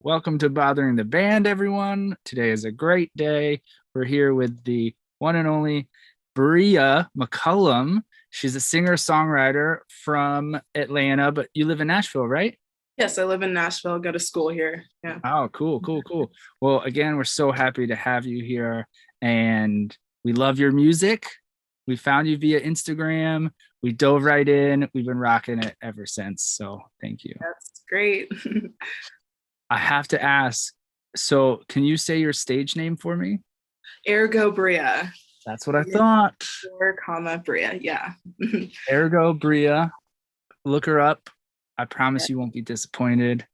Welcome to Bothering the Band, everyone. Today is a great day. We're here with the one and only Bria McCollum. She's a singer-songwriter from Atlanta, but you live in Nashville, right? Yes, I live in Nashville, go to school here. Yeah. Oh, cool, cool, cool. Well, again, we're so happy to have you here, and we love your music. We found you via Instagram. We dove right in. We've been rocking it ever since. So thank you. That's great. I have to ask, so can you say your stage name for me? Ergo Bria. That's what I thought. Or comma Bria. Yeah. Ergo Bria. Look her up. I promise you won't be disappointed.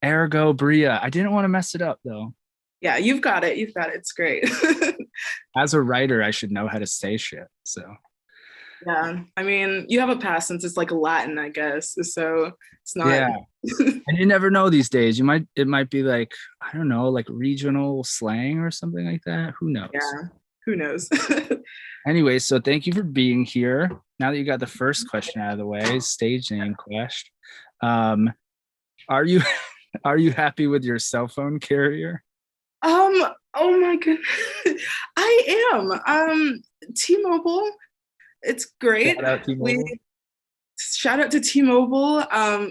Ergo Bria. I didn't want to mess it up though. Yeah, you've got it. You've got it. It's great. As a writer, I should know how to say shit. So Yeah. I mean, you have a pass since it's like Latin, I guess. So it's not. yeah. And you never know these days. It might be like, I don't know, like regional slang or something like that. Who knows? Yeah. Who knows? Anyway, so thank you for being here. Now that you got the first question out of the way, stage name question. Are you are you happy with your cell phone carrier? Oh my goodness. I am. T-Mobile. It's great. Shout out We T-Mobile. shout out to T-Mobile.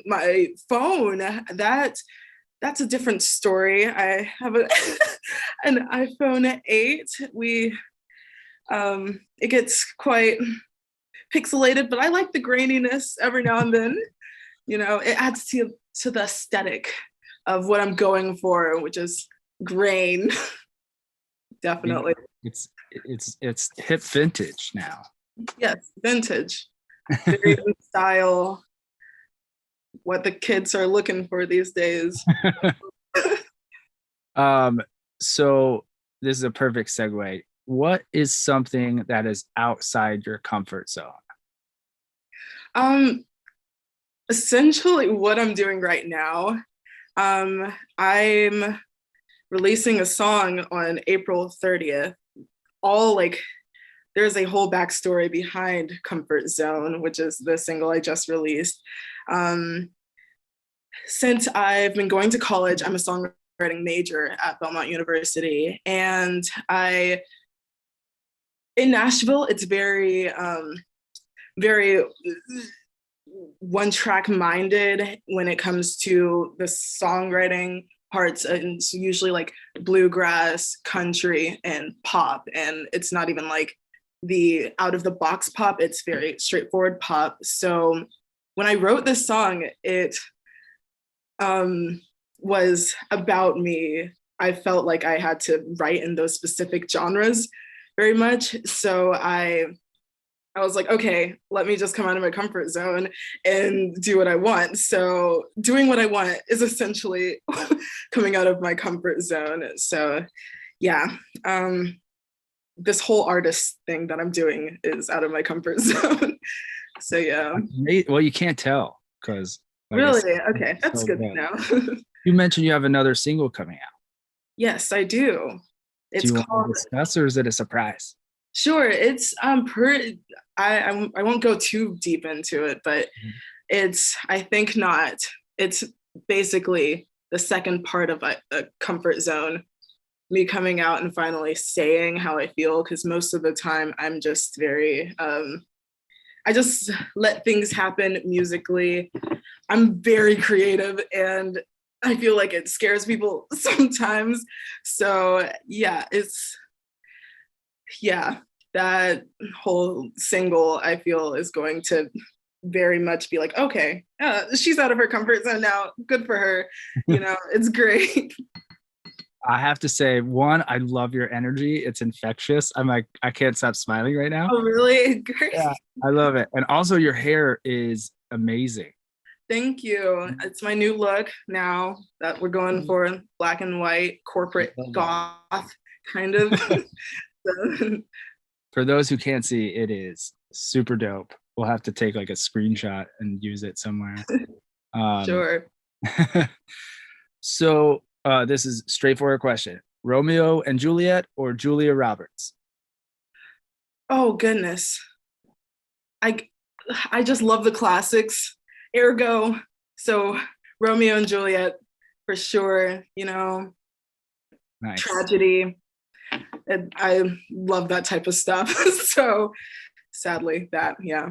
My phone, that's a different story. I have an iPhone 8. It gets quite pixelated, but I like the graininess every now and then. You know, it adds to the aesthetic of what I'm going for, which is grain. Definitely. It's hip vintage now. Yes, vintage. Very in style. What the kids are looking for these days. So this is a perfect segue. What is something that is outside your comfort zone? Um, Essentially what I'm doing right now. I'm releasing a song on April 30th. All like there's a whole backstory behind Comfort Zone, which is the single I just released. Um, since I've been going to college, I'm a songwriting major at Belmont University, and I in Nashville, it's very one track minded when it comes to the songwriting parts, and it's usually like bluegrass, country, and pop, and it's not even like the out of the box pop, it's very straightforward pop. So when I wrote this song, it was about me. I felt like I had to write in those specific genres very much. So I was like, okay, let me just come out of my comfort zone and do what I want. So doing what I want is essentially coming out of my comfort zone. So yeah, this whole artist thing that I'm doing is out of my comfort zone. So yeah. Well, you can't tell because like Really? said, Okay, that's so good good. to know. You mentioned you have another single coming out. Yes, I do. Do It's you want to called discuss or is it a surprise? Sure. It's I won't go too deep into it, but it's I think not. It's basically the second part of a comfort zone, me coming out and finally saying how I feel, because most of the time I'm just very I just let things happen musically. I'm very creative and I feel like it scares people sometimes. So yeah, that whole single I feel is going to very much be like, okay, she's out of her comfort zone now. Good for her. You know, it's great. I have to say, one, I love your energy. It's infectious. I'm like, I can't stop smiling right now. Oh, really? Great. Yeah, I love it. And also, your hair is amazing. Thank you. It's my new look now that we're going for black and white, corporate goth kind of. For those who can't see, it is super dope. We'll have to take like a screenshot and use it somewhere. Sure. So this is straightforward question: Romeo and Juliet or Julia Roberts? Oh goodness. I I just love the classics. Ergo. So Romeo and Juliet, for sure. Nice. Tragedy. And I love that type of stuff. So sadly, yeah.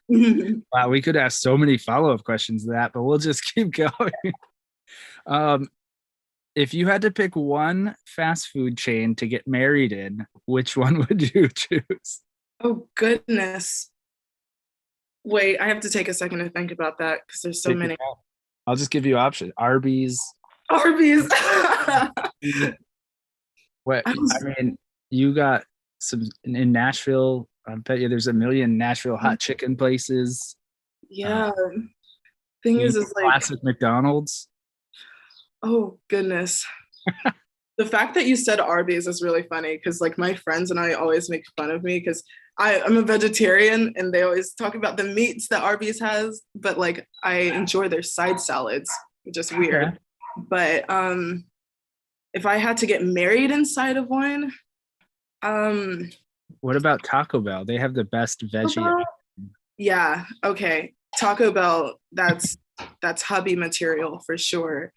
Wow, we could ask so many follow-up questions to that, but we'll just keep going. If you had to pick one fast food chain to get married in, which one would you choose? Oh goodness. Wait, I have to take a second to think about that because there's so Take your many. time. I'll just give you options. Arby's. Arby's. What I mean, you got some in Nashville. I bet you there's a million Nashville hot chicken places. Yeah. Thing is like, classic McDonald's. oh goodness. The fact that you said Arby's is really funny because like my friends and I always make fun of me because I'm a vegetarian and they always talk about the meats that Arby's has, but like I enjoy their side salads, which is weird. Okay. But if I had to get married inside of one, what about Taco Bell? They have the best veggie. Yeah, okay. Taco Bell, that's hubby material for sure.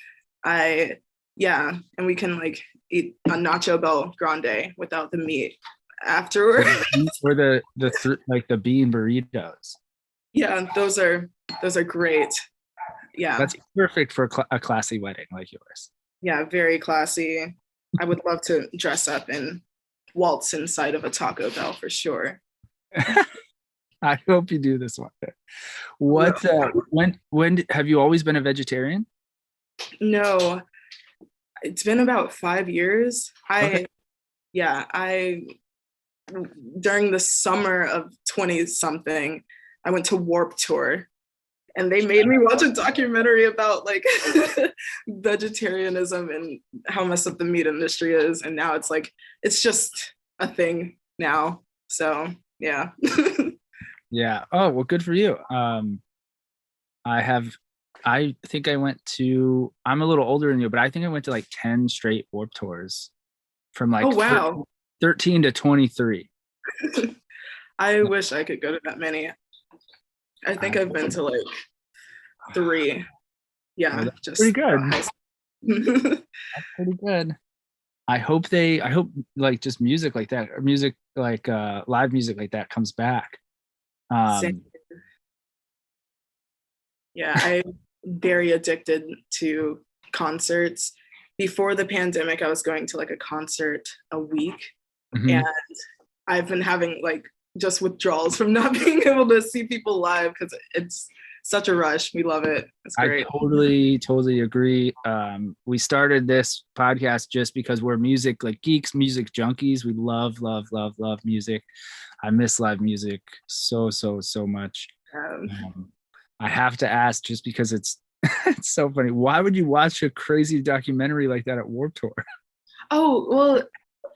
Yeah, and we can like eat a Nacho Bell Grande without the meat afterward. Or the bean burritos. Yeah, those are great. Yeah, that's perfect for a classy wedding like yours. Yeah, very classy. I would love to dress up and waltz inside of a Taco Bell for sure. I hope you do this one day. What? When have you always been a vegetarian? No, it's been about 5 years. I during the summer of 20 something, I went to Warped Tour and they made me watch a documentary about like vegetarianism and how messed up the meat industry is. And now it's like, it's just a thing now. So yeah. Yeah. Oh, well, good for you. I think I went to, I'm a little older than you, but I think I went to like 10 straight Warped Tours from like 13 to 23. I wish I could go to that many. I think I've been to like 3. Yeah, well, just pretty good. That's pretty good. I hope like just music like that, or music like live music like that comes back. Yeah, I'm very addicted to concerts. Before the pandemic, I was going to like a concert a week, and I've been having like just withdrawals from not being able to see people live because it's such a rush. We love it. It's great. I totally agree. We started this podcast just because we're music like geeks, music junkies. We love music. I miss live music so much. I have to ask, just because it's so funny, why would you watch a crazy documentary like that at Warped Tour? Oh, well,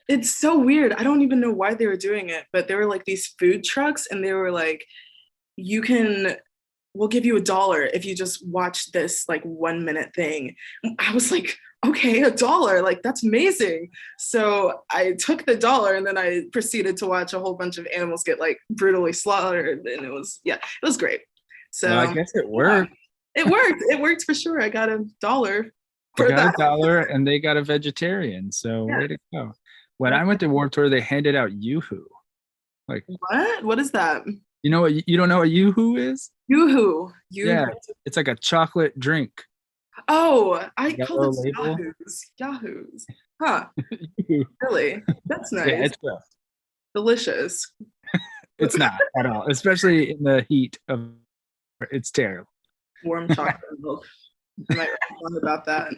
it's so weird. I don't even know why they were doing it, but there were like these food trucks and they were like, we'll give you $1 if you just watch this like 1 minute thing. I was like, okay, $1, like that's amazing. So I took the $1 and then I proceeded to watch a whole bunch of animals get like brutally slaughtered, and it was great. So well, I guess it worked. Yeah, it worked for sure. I got $1 for that. $1 and they got a vegetarian, so way to go. When I went to Warped Tour, they handed out Yoo-hoo. Like, what is that? You know what? You don't know what Yoo-hoo is? Yoo-hoo. Yeah, it's like a chocolate drink. Oh, I call it Yahoos. Huh? Really? That's nice. Yeah, it's good. Delicious. It's not at all, especially in the heat of. It's terrible. Warm chocolate milk. I might write about that.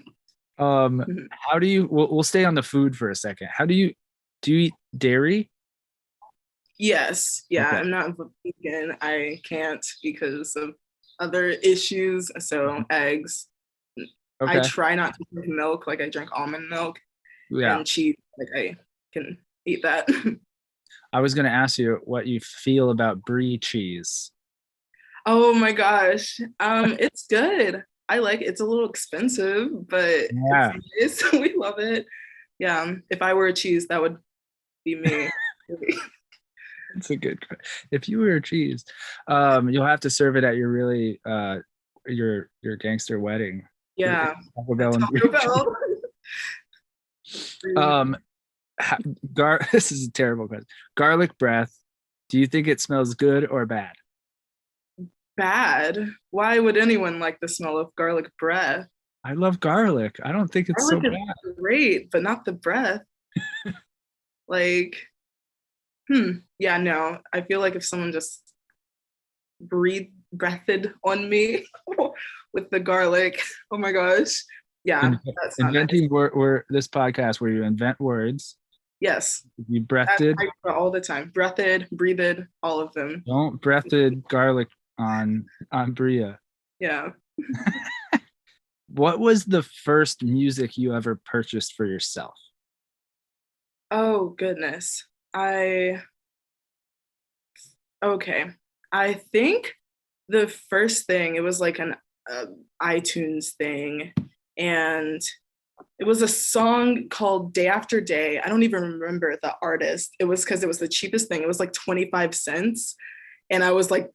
How do you? We'll stay on the food for a second. How do you eat dairy? Yes. Yeah, okay. I'm not vegan. I can't because of other issues. So eggs. Okay. I try not to drink milk. Like I drink almond milk. Yeah. And cheese. Like I can eat that. I was going to ask you what you feel about brie cheese. Oh my gosh. It's good. I like it. It's a little expensive, but yeah, we love it. Yeah. If I were a cheese, that would be me. That's a good question. If you were a cheese, you'll have to serve it at your really your gangster wedding. Yeah. Taco Bell and Taco Brie Bell. cheese. This is a terrible question. Garlic breath. Do you think it smells good or bad? Bad. Why would anyone like the smell of garlic breath? I love garlic. I don't think it's so Garlic bad. is great, but not the breath. Like, yeah, no. I feel like if someone just breathed on me with the garlic, oh my gosh. Yeah, that's not nice. Inventing this podcast where you invent words. Yes. You breathed. I do all the time. Breathed, all of them. Don't breathed garlic on Bria. Yeah. What was the first music you ever purchased for yourself? Oh goodness. Okay. I think the first thing, it was like an iTunes thing, and it was a song called Day After Day. I don't even remember the artist. It was because it was the cheapest thing. It was like 25 cents. And I was like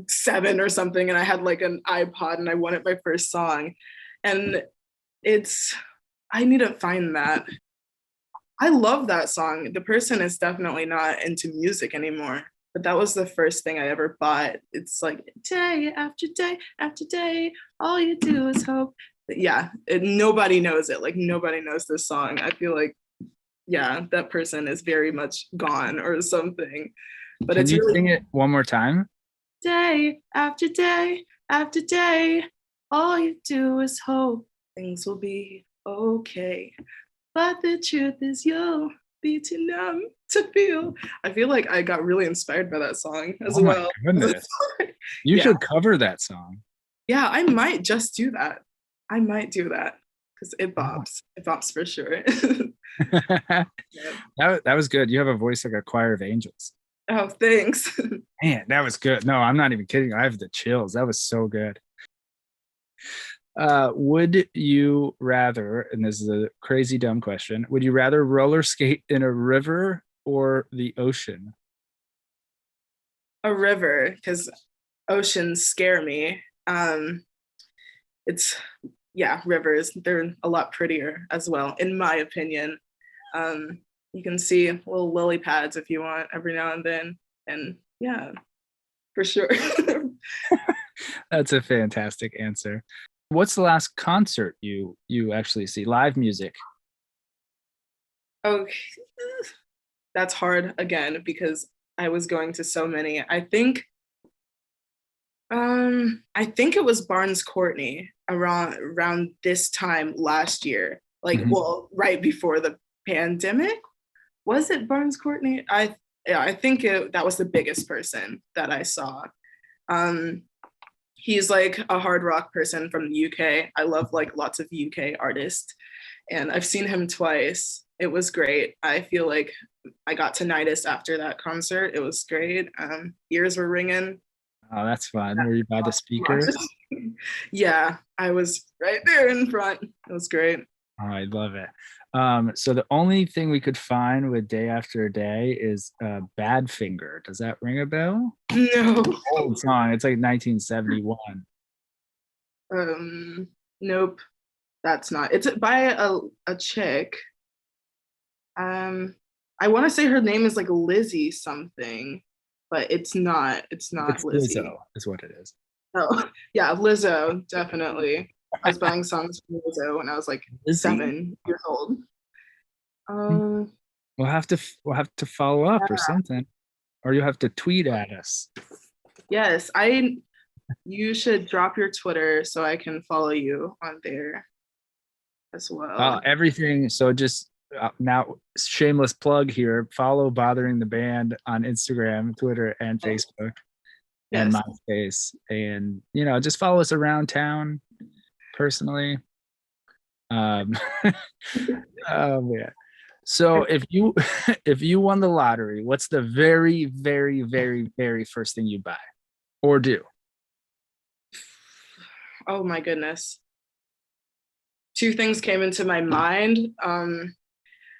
7 or something, and I had like an iPod, and I wanted my first song. And I need to find that. I love that song. The person is definitely not into music anymore, but that was the first thing I ever bought. It's like day after day after day, all you do is hope. Yeah, nobody knows it. Like nobody knows this song. I feel like, yeah, that person is very much gone or something. But Can it's you really sing it one more time? day after day after day, all you do is hope things will be okay. But the truth is you'll be too numb to feel. I feel like I got really inspired by that song as well. My goodness. You should cover that song. Yeah, I might just do that. I might do that because it bops. It bops for sure. That was good. You have a voice like a choir of angels. Oh, thanks. Man, that was good. No, I'm not even kidding. I have the chills. That was so good. Would you rather, and this is a crazy dumb question, would you rather roller skate in a river or the ocean? A river, because oceans scare me. Rivers, they're a lot prettier as well, in my opinion. You can see little lily pads if you want every now and then. And yeah, for sure. That's a fantastic answer. What's the last concert you actually see? Live music. Okay. That's hard again because I was going to so many. I think it was Barnes Courtney around this time last year. Like, well, right before the pandemic. Was it Barnes Courtney? I think that was the biggest person that I saw. He's like a hard rock person from the UK. I love like lots of UK artists, and I've seen him twice. It was great. I feel like I got tinnitus after that concert. It was great. Ears were ringing. Oh, that's fun. Were you by the speakers? Yeah, I was right there in front. It was great. Oh, I love it. So the only thing we could find with Day After Day is Badfinger. Does that ring a bell? No. Old song. It's like 1971. Nope. That's not. It's by a chick. I want to say her name is like Lizzie something, but it's not. It's not Lizzie. Lizzo is what it is. Oh, yeah, Lizzo, definitely. I was buying songs from Lizzo when I was like 7 years old. We'll have to follow up or something, or you'll have to tweet at us. Yes, you should drop your Twitter so I can follow you on there as well. Everything. So just now, shameless plug here. Follow Bothering the Band on Instagram, Twitter, and Facebook, and MySpace, and just follow us around town. Personally, oh man. So if you won the lottery, what's the very, very, very, very first thing you buy or do? Oh my goodness. 2 things came into my mind.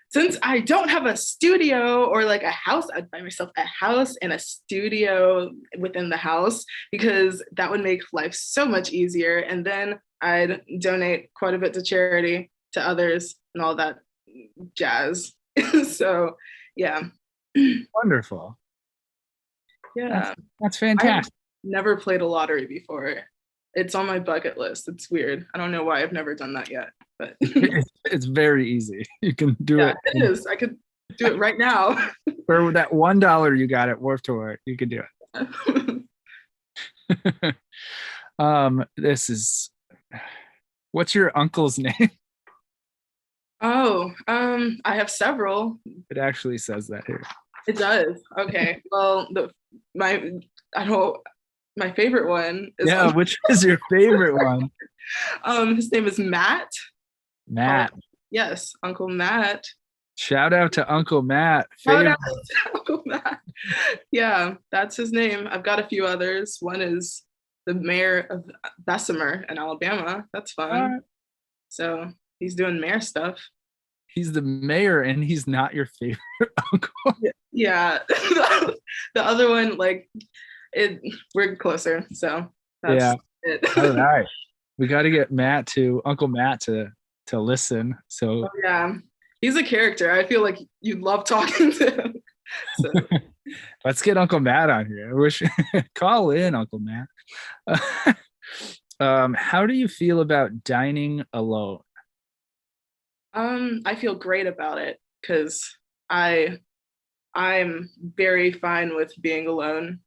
Since I don't have a studio or like a house, I'd buy myself a house and a studio within the house because that would make life so much easier. And then I'd donate quite a bit to charity, to others, and all that jazz. So, yeah. Wonderful. Yeah. That's I've fantastic. never played a lottery before. It's on my bucket list. It's weird. I don't know why I've never done that yet, but It's very easy. You can do yeah, it it is. I could do it right now. for that $1 you got at Warped Tour. You could do it. This is, what's your uncle's name? Oh, I have several. It actually says that here. It does. Okay. Well, my I don't my favorite one is Yeah, which is your favorite one? his name is Matt. Matt. Yes, Uncle Matt. Shout out to Uncle Matt. Shout Favorite. out to Uncle Matt. Yeah, that's his name. I've got a few others. One is the mayor of Bessemer in Alabama. That's fun. So he's doing mayor stuff. He's the mayor and he's not your favorite uncle. Yeah. The other one, like we're closer. So that's Yeah. it. All right. We got to get Uncle Matt to listen. So Oh, yeah. He's a character. I feel like you'd love talking to him. So. Let's get Uncle Matt on here. I wish call in Uncle Matt. How do you feel about dining alone? I feel great about it because I'm very fine with being alone,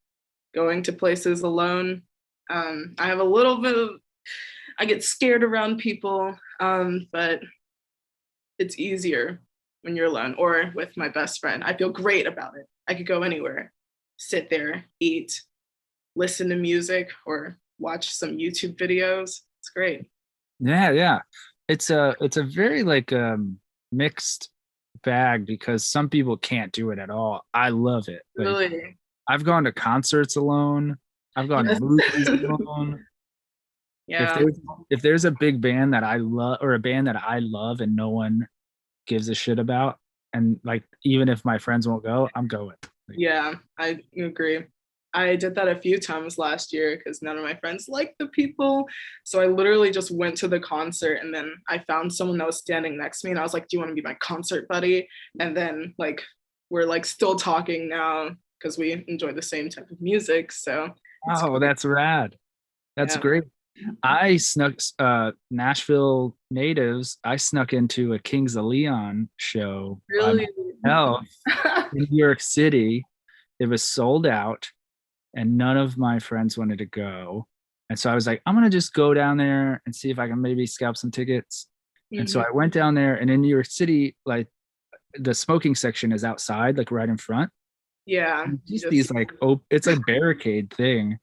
going to places alone. I have a little bit of I get scared around people, but it's easier when you're alone or with my best friend. I feel great about it. I could go anywhere, sit there, eat, listen to music, or watch some YouTube videos. It's great. Yeah. It's a very like mixed bag because some people can't do it at all. I love it. Like, Really? I've gone to concerts alone. I've gone to movies alone. Yeah. If there's a big band that I love or a band that I love and no one gives a shit about, and like even if my friends won't go, I'm going. Like, Yeah, I agree. I did that a few times last year because none of my friends liked the people. So I literally just went to the concert and then I found someone that was standing next to me and I was like, "Do you want to be my concert buddy?" And then like we're like still talking now because we enjoy the same type of music. So it's oh, great. that's rad. That's Yeah. great. I snuck Nashville natives. I snuck into a Kings of Leon show by Really? myself in New York City. It was sold out, and none of my friends wanted to go. And so I was like, I'm gonna just go down there and see if I can maybe scalp some tickets. And so Mhm. I went down there, and in New York City, like the smoking section is outside, like right in front. Yeah. Just these like it's a barricade thing,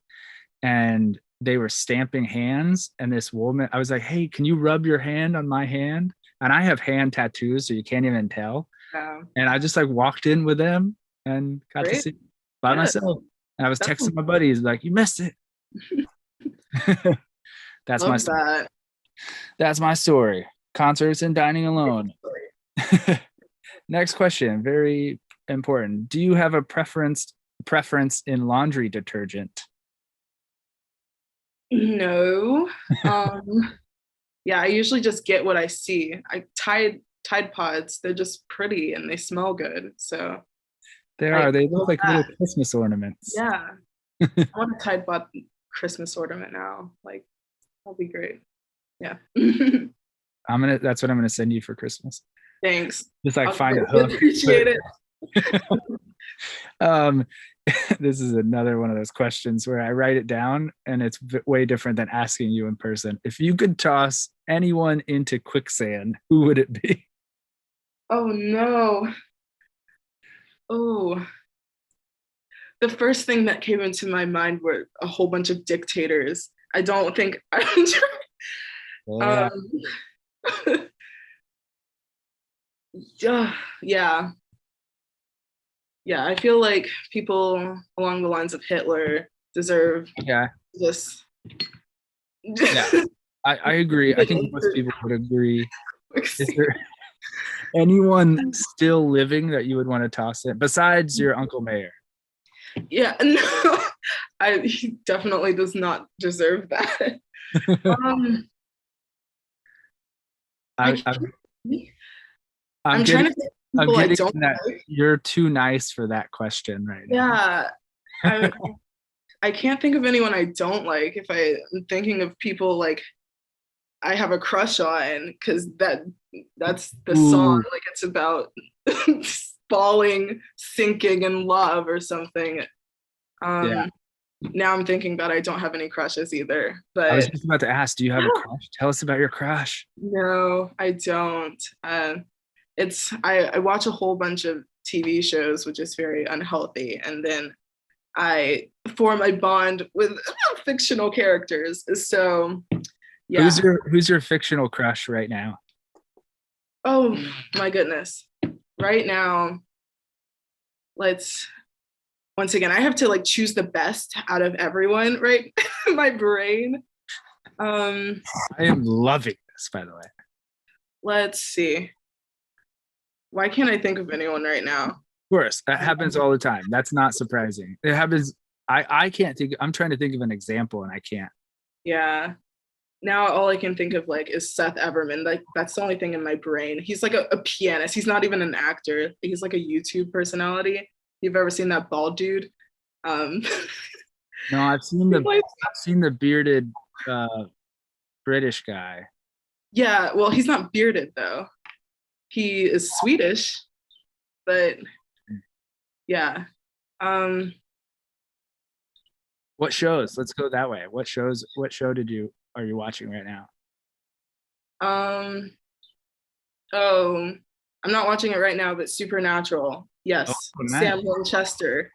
and they were stamping hands. And this woman, I was like, "Hey, can you rub your hand on my hand?" And I have hand tattoos, so you can't even tell. Yeah. And I just like walked in with them and got to Great. see by Yeah. myself. And I was That's texting my buddies like, "You missed it." That's my love that. that's my story. Concerts and dining alone. Next question, very important. Do you have a preference in laundry detergent? No. Yeah, I usually just get what I see. I Tide Pods, they're just pretty and they smell good. So They look love like little that. Christmas ornaments. Yeah. I want a Tide Pod Christmas ornament now. Like that'll be great. Yeah. That's what I'm gonna send you for Christmas. Thanks. Just like I'll find a greatly hook. appreciate it. um this is another one of those questions where I write it down and it's way different than asking you in person. If you could toss anyone into quicksand, who would it be? Oh no. Oh, the first thing that came into my mind were a whole bunch of dictators. I don't think I'm Yeah. yeah, yeah. Yeah, I feel like people along the lines of Hitler deserve Yeah. just Yeah. I agree. I think most people would agree. Is there anyone still living that you would want to toss in besides your Uncle Mayor? Yeah, no, he definitely does not deserve that. Um, I I, can't, I'm I'm trying getting to think of I'm people I getting don't that like. you're too nice for that question right now. Yeah. I I can't think of anyone I don't like if I'm thinking of people like I have a crush on because that's the song. Ooh, Like it's about falling, sinking in love or something. yeah. Um, now I'm thinking that I don't have any crushes either, I was but just about to ask, do you have a crush? Tell us about your crush. no, I don't. I watch a whole bunch of TV shows, which is very unhealthy, and then I form a bond with fictional characters. So yeah. Who's your fictional crush right now? Oh my goodness. Right now, let's once again, I have to like choose the best out of everyone, right? My brain. Um, I am loving this, by the way. Of let's see. Why can't I think of anyone right now? course, that happens all the time. That's not surprising. It happens. I can't think. I'm trying to think of an example, and I can't. Yeah. Now all I can think of like is Seth Everman. Like that's the only thing in my brain. He's like a pianist. He's not even an actor. He's like a YouTube personality. You've ever seen that bald dude? Um, No, I've seen the bearded uh, British guy. yeah, well, he's not bearded though. He is Swedish, but yeah. Um, What shows? Let's go that way. What shows? What show are you watching right now? um, oh, I'm not watching it right now, but Supernatural. Oh, Yes, nice. Sam Winchester,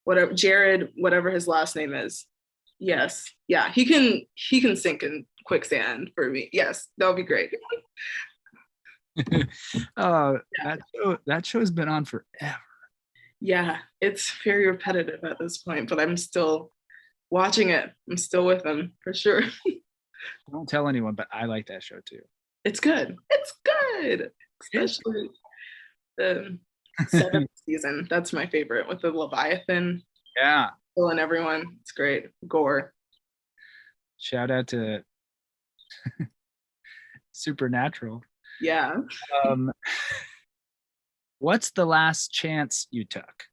whatever Jared, whatever his last name is. Yes, yeah, he can sink in quicksand for me. Yes, that would be great. Oh, Yeah, that show's been on forever. yeah, it's very repetitive at this point, but I'm still watching it. I'm still with him for sure. Don't tell anyone, but I like that show too. It's good. It's good, It's especially the seventh season. That's my favorite with the Leviathan yeah. killing everyone. It's great. Gore. Shout out to Supernatural. Yeah. Um, what's the last chance you took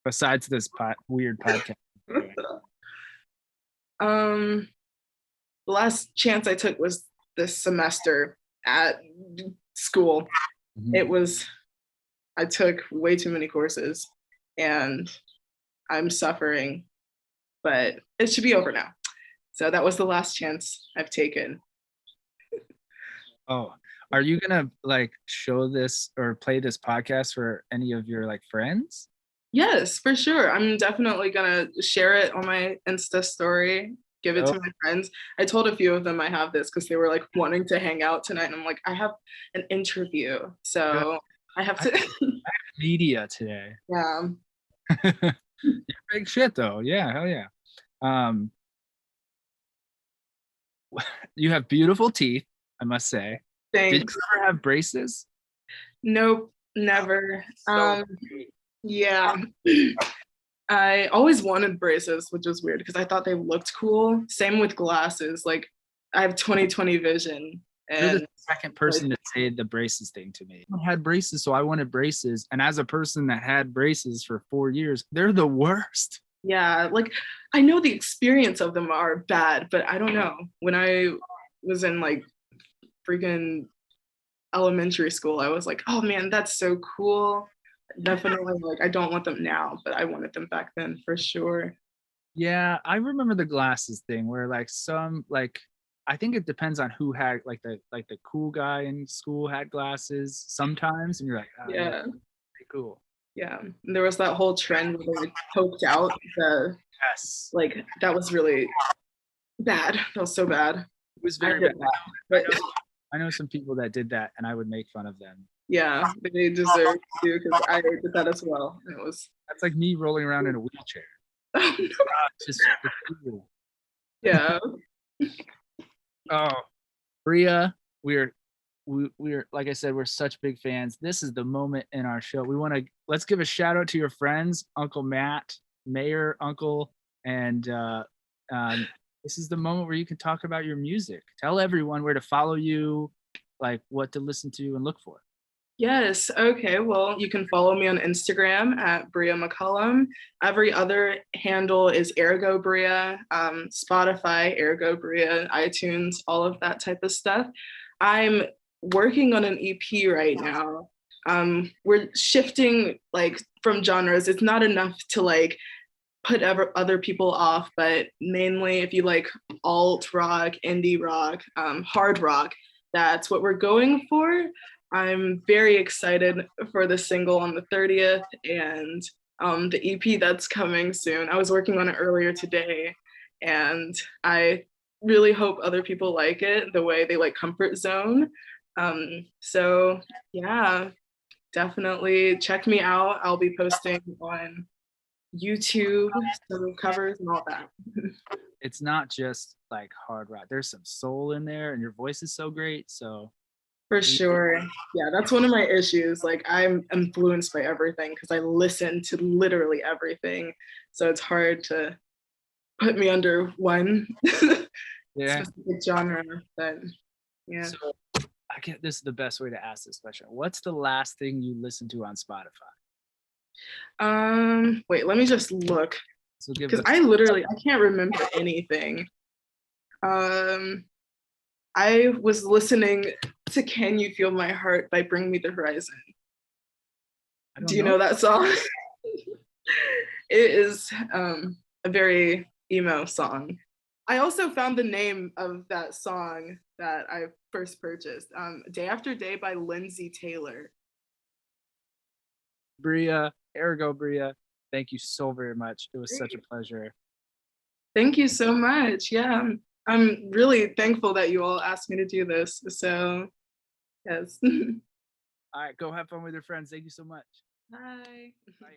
besides this weird podcast? The last chance I took was this semester at school. Mhm. It was I took way too many courses and I'm suffering, but it should be over now. So that was the last chance I've taken. Oh, are you gonna like show this or play this podcast for any of your like friends? Yes, for sure. I'm definitely gonna share it on my Insta story, give it Oh, to my friends. I told a few of them I have this because they were like wanting to hang out tonight. And I'm like, I have an interview. good. So I have I to media today. yeah. You're big shit though. Yeah, hell yeah. Um, you have beautiful teeth, I must say. Did Thanks. you ever have braces? Nope, never. So great. Yeah. I always wanted braces, which was weird because I thought they looked cool. Same with glasses. Like I have 20/20 vision You're the and second like person to say the braces thing to me. I had braces, so I wanted braces. And as a person that had braces for 4 years, they're the worst. yeah, like I know the experience of them are bad, but I don't know. When I was in like freaking elementary school, I was like, oh man, that's so cool. Definitely like I don't want them now, but I wanted them back then for sure. Yeah, I remember the glasses thing where like some like I think it depends on who had like the cool guy in school had glasses sometimes, and you're like, oh yeah, Yeah. pretty cool. Yeah. And there was that whole trend where they like poked out the Yes, like that was really bad. That was so bad. it was I very bad. did that. But I know some people that did that, and I would make fun of them. yeah, they deserve to because I did that as well. And it was That's like me rolling around in a wheelchair. It's just it's cool. yeah. Oh, Bria, we're like I said, we're such big fans. This is the moment in our show. Let's give a shout out to your friends, Uncle Matt, Mayor, Uncle, and um, this is the moment where you can talk about your music. Tell everyone where to follow you. like what to listen to and look for. Yes. Okay. Well, you can follow me on Instagram at Bria McCollum. Every other handle is Ergo Bria, Spotify, Ergo Bria, iTunes, all of that type of stuff. I'm working on an EP right now. We're shifting like from genres. It's not enough to like put other people off, but mainly if you like alt rock, indie rock, hard rock, that's what we're going for. I'm very excited for the single on the 30th and the EP that's coming soon. I was working on it earlier today, and I really hope other people like it the way they like Comfort Zone. So yeah, definitely check me out. I'll be posting on YouTube, some covers and all that. It's not just like hard rock. There's some soul in there, and your voice is so great. So For sure. Yeah, that's one of my issues. Like I'm influenced by everything because I listen to literally everything. So it's hard to put me under one yeah. specific genre. But yeah. So I get this is the best way to ask this question. What's the last thing you listened to on Spotify? Wait, let me just look. So give Because us I can't remember anything. I was listening to Can You Feel My Heart by Bring Me the Horizon. I don't Do you know that song? It is a very emo song. I also found the name of that song that I first purchased, Day After Day by Lindsay Taylor. Bria, Ergo Bria, thank you so very much. It was such a pleasure. Thank you so much. Yeah, I'm really thankful that you all asked me to do this. So, yes. All right, go have fun with your friends. Thank you so much. Bye. Bye.